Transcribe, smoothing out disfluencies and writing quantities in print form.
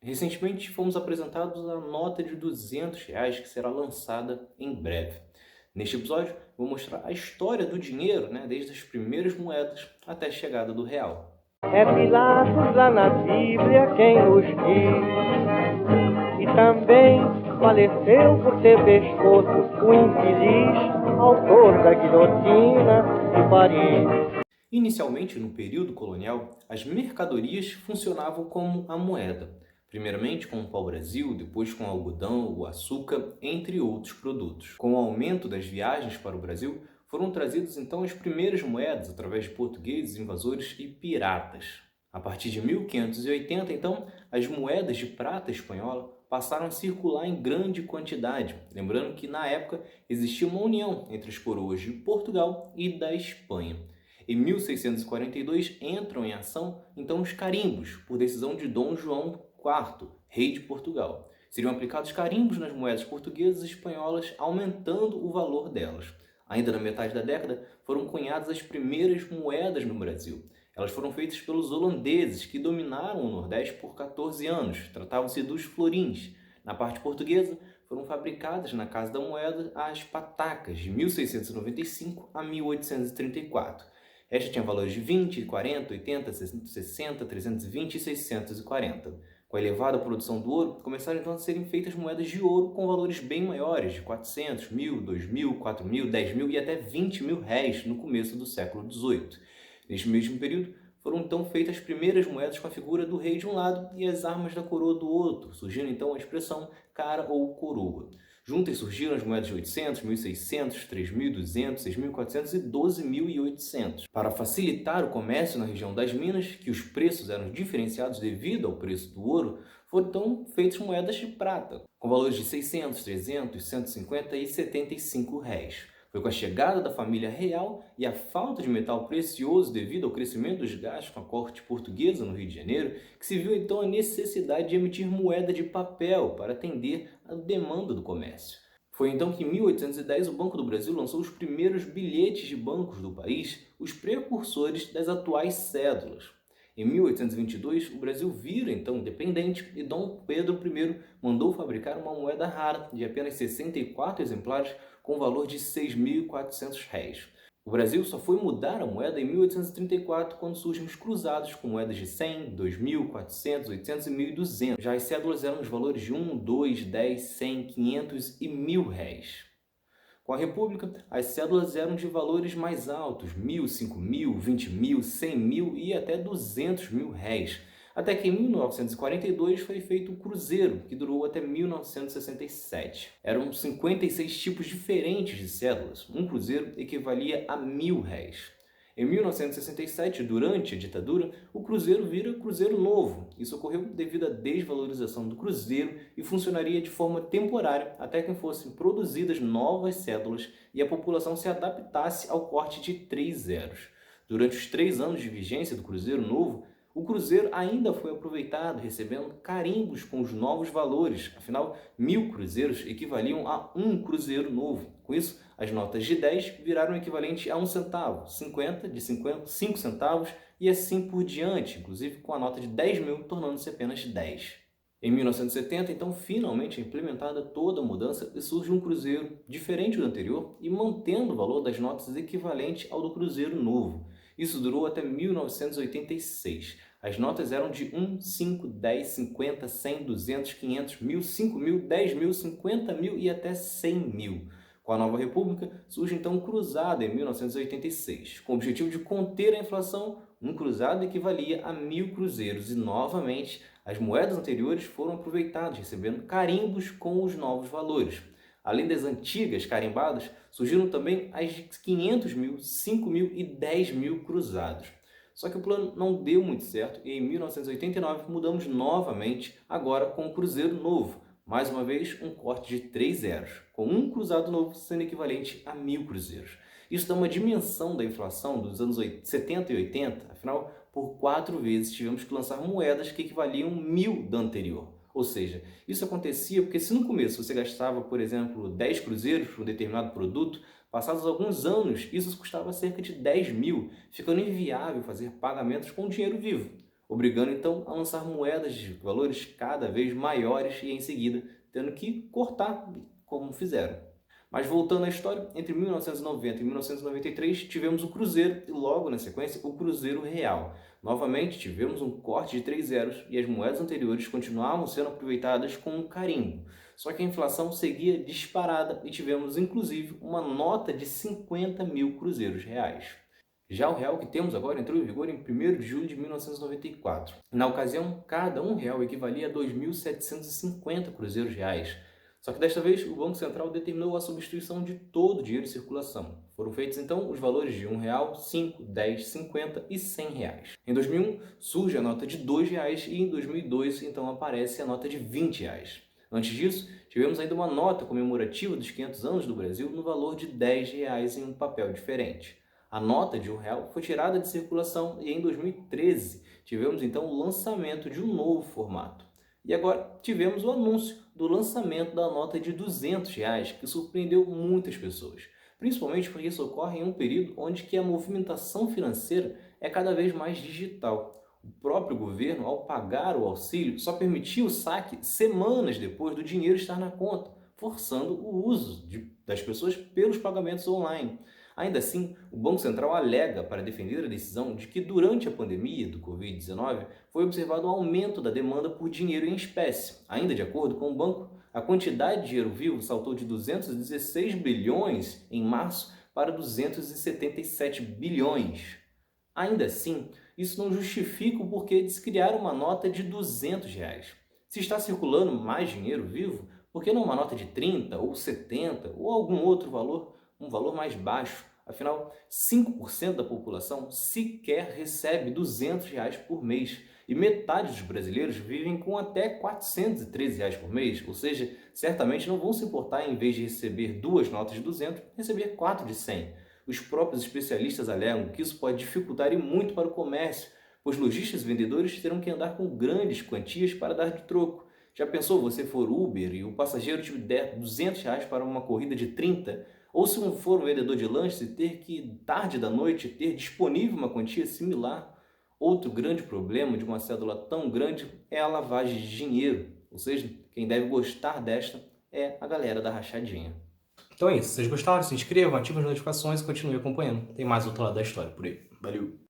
Recentemente fomos apresentados a nota de R$ 200 que será lançada em breve. Neste episódio, vou mostrar a história do dinheiro, desde as primeiras moedas até a chegada do real. É Pilatos lá na Bíblia quem nos diz, e também faleceu por ter pescoço o infeliz autor da guilhotina de Paris. Inicialmente, no período colonial, as mercadorias funcionavam como a moeda. Primeiramente com o pau-brasil, depois com o algodão, o açúcar, entre outros produtos. Com o aumento das viagens para o Brasil, foram trazidas então as primeiras moedas através de portugueses, invasores e piratas. A partir de 1580, então, as moedas de prata espanhola passaram a circular em grande quantidade, lembrando que na época existia uma união entre as coroas de Portugal e da Espanha. Em 1642 entram em ação então os carimbos, por decisão de Dom João IV, rei de Portugal. Seriam aplicados carimbos nas moedas portuguesas e espanholas, aumentando o valor delas. Ainda na metade da década, foram cunhadas as primeiras moedas no Brasil. Elas foram feitas pelos holandeses, que dominaram o Nordeste por 14 anos. Tratavam-se dos florins. Na parte portuguesa, foram fabricadas na Casa da Moeda as patacas, de 1695 a 1834. Esta tinha valores de 20, 40, 80, 60, 320 e 640. Com a elevada produção do ouro, começaram então a serem feitas moedas de ouro com valores bem maiores, de 400, 1.000, 2.000, 4.000, 10.000 e até 20 mil réis no começo do século XVIII. Neste mesmo período, foram então feitas as primeiras moedas com a figura do rei de um lado e as armas da coroa do outro, surgindo então a expressão cara ou coroa. Juntas surgiram as moedas de 800, 1.600, 3.200, 6.400 e 12.800. Para facilitar o comércio na região das Minas, que os preços eram diferenciados devido ao preço do ouro, foram então feitas moedas de prata, com valores de 600, 300, 150 e 75 réis. Foi com a chegada da família real e a falta de metal precioso devido ao crescimento dos gastos com a corte portuguesa no Rio de Janeiro que se viu então a necessidade de emitir moeda de papel para atender à demanda do comércio. Foi então que em 1810 o Banco do Brasil lançou os primeiros bilhetes de bancos do país, os precursores das atuais cédulas. Em 1822, o Brasil vira então independente e Dom Pedro I mandou fabricar uma moeda rara de apenas 64 exemplares com valor de 6.400 réis. O Brasil só foi mudar a moeda em 1834, quando surgem os cruzados com moedas de 100, 2.000, 400, 800 e 1.200. Já as cédulas eram os valores de 1, 2, 10, 100, 500 e 1.000 réis. Com a República, as cédulas eram de valores mais altos, 1.000, 5.000, 20.000, 100.000 e até 200.000 réis. Até que em 1942 foi feito o Cruzeiro, que durou até 1967. Eram 56 tipos diferentes de cédulas. Um cruzeiro equivalia a 1.000 réis. Em 1967, durante a ditadura, o cruzeiro vira cruzeiro novo. Isso ocorreu devido à desvalorização do cruzeiro e funcionaria de forma temporária até que fossem produzidas novas cédulas e a população se adaptasse ao corte de 3 zeros. Durante os 3 anos de vigência do cruzeiro novo, o cruzeiro ainda foi aproveitado, recebendo carimbos com os novos valores. Afinal, 1.000 cruzeiros equivaliam a um cruzeiro novo. Com isso, as notas de 10 viraram equivalente a 1 centavo, 50 de 5 centavos e assim por diante, inclusive com a nota de 10.000 tornando-se apenas 10. Em 1970, então, finalmente é implementada toda a mudança e surge um cruzeiro diferente do anterior e mantendo o valor das notas equivalente ao do cruzeiro novo. Isso durou até 1986. As notas eram de 1, 5, 10, 50, 100, 200, 500, 1.000, 5.000, 10.000, 50.000 e até 100.000. Com a nova república, surge então o cruzado em 1986. Com o objetivo de conter a inflação, um cruzado equivalia a 1.000 cruzeiros e, novamente, as moedas anteriores foram aproveitadas, recebendo carimbos com os novos valores. Além das antigas carimbadas, surgiram também as de 500.000, 5.000 e 10.000 cruzados. Só que o plano não deu muito certo e em 1989 mudamos novamente, agora com o cruzeiro novo. Mais uma vez, um corte de 3 zeros, com um cruzado novo sendo equivalente a 1.000 cruzeiros. Isso dá uma dimensão da inflação dos anos 70 e 80, afinal, por 4 vezes tivemos que lançar moedas que equivaliam 1.000 da anterior. Ou seja, isso acontecia porque se no começo você gastava, por exemplo, 10 cruzeiros por um determinado produto, passados alguns anos isso custava cerca de 10.000, ficando inviável fazer pagamentos com dinheiro vivo. obrigando então a lançar moedas de valores cada vez maiores e em seguida tendo que cortar como fizeram. Mas voltando à história, entre 1990 e 1993 tivemos o Cruzeiro e logo na sequência o Cruzeiro Real. Novamente tivemos um corte de 3 zeros e as moedas anteriores continuavam sendo aproveitadas com um carimbo. Só que a inflação seguia disparada e tivemos inclusive uma nota de 50 mil cruzeiros reais. Já o real que temos agora entrou em vigor em 1º de julho de 1994. Na ocasião, cada R$1 equivalia a 2.750 cruzeiros reais. Só que desta vez, o Banco Central determinou a substituição de todo o dinheiro em circulação. Foram feitos então os valores de R$1, 5, 10, 50 e R$100. Em 2001, surge a nota de R$2 e em 2002, então, aparece a nota de R$20. Antes disso, tivemos ainda uma nota comemorativa dos 500 anos do Brasil no valor de R$10 em um papel diferente. A nota de R$1 foi tirada de circulação e em 2013 tivemos então o lançamento de um novo formato. E agora tivemos o anúncio do lançamento da nota de R$200, que surpreendeu muitas pessoas, principalmente porque isso ocorre em um período onde que a movimentação financeira é cada vez mais digital. O próprio governo, ao pagar o auxílio, só permitia o saque semanas depois do dinheiro estar na conta, forçando o uso das pessoas pelos pagamentos online. Ainda assim, o Banco Central alega para defender a decisão de que durante a pandemia do Covid-19 foi observado um aumento da demanda por dinheiro em espécie. Ainda de acordo com o banco, a quantidade de dinheiro vivo saltou de 216 bilhões em março para 277 bilhões. Ainda assim, isso não justifica o porquê de se criar uma nota de R$200. Se está circulando mais dinheiro vivo, por que não uma nota de 30 ou 70 ou algum outro valor? Um valor mais baixo. Afinal, 5% da população sequer recebe R$200 por mês e metade dos brasileiros vivem com até R$413 por mês, ou seja, certamente não vão se importar em vez de receber 2 notas de 200, receber 4 de 100. Os próprios especialistas alegam que isso pode dificultar e muito para o comércio, pois lojistas e vendedores terão que andar com grandes quantias para dar de troco. Já pensou você for Uber e o passageiro te der R$200 para uma corrida de 30? Ou se não for um vendedor de lanches e ter que, tarde da noite, ter disponível uma quantia similar? Outro grande problema de uma cédula tão grande é a lavagem de dinheiro. Ou seja, quem deve gostar desta é a galera da rachadinha. Então é isso. Se vocês gostaram, se inscrevam, ativem as notificações e continuem acompanhando. Tem mais outro lado da história por aí. Valeu!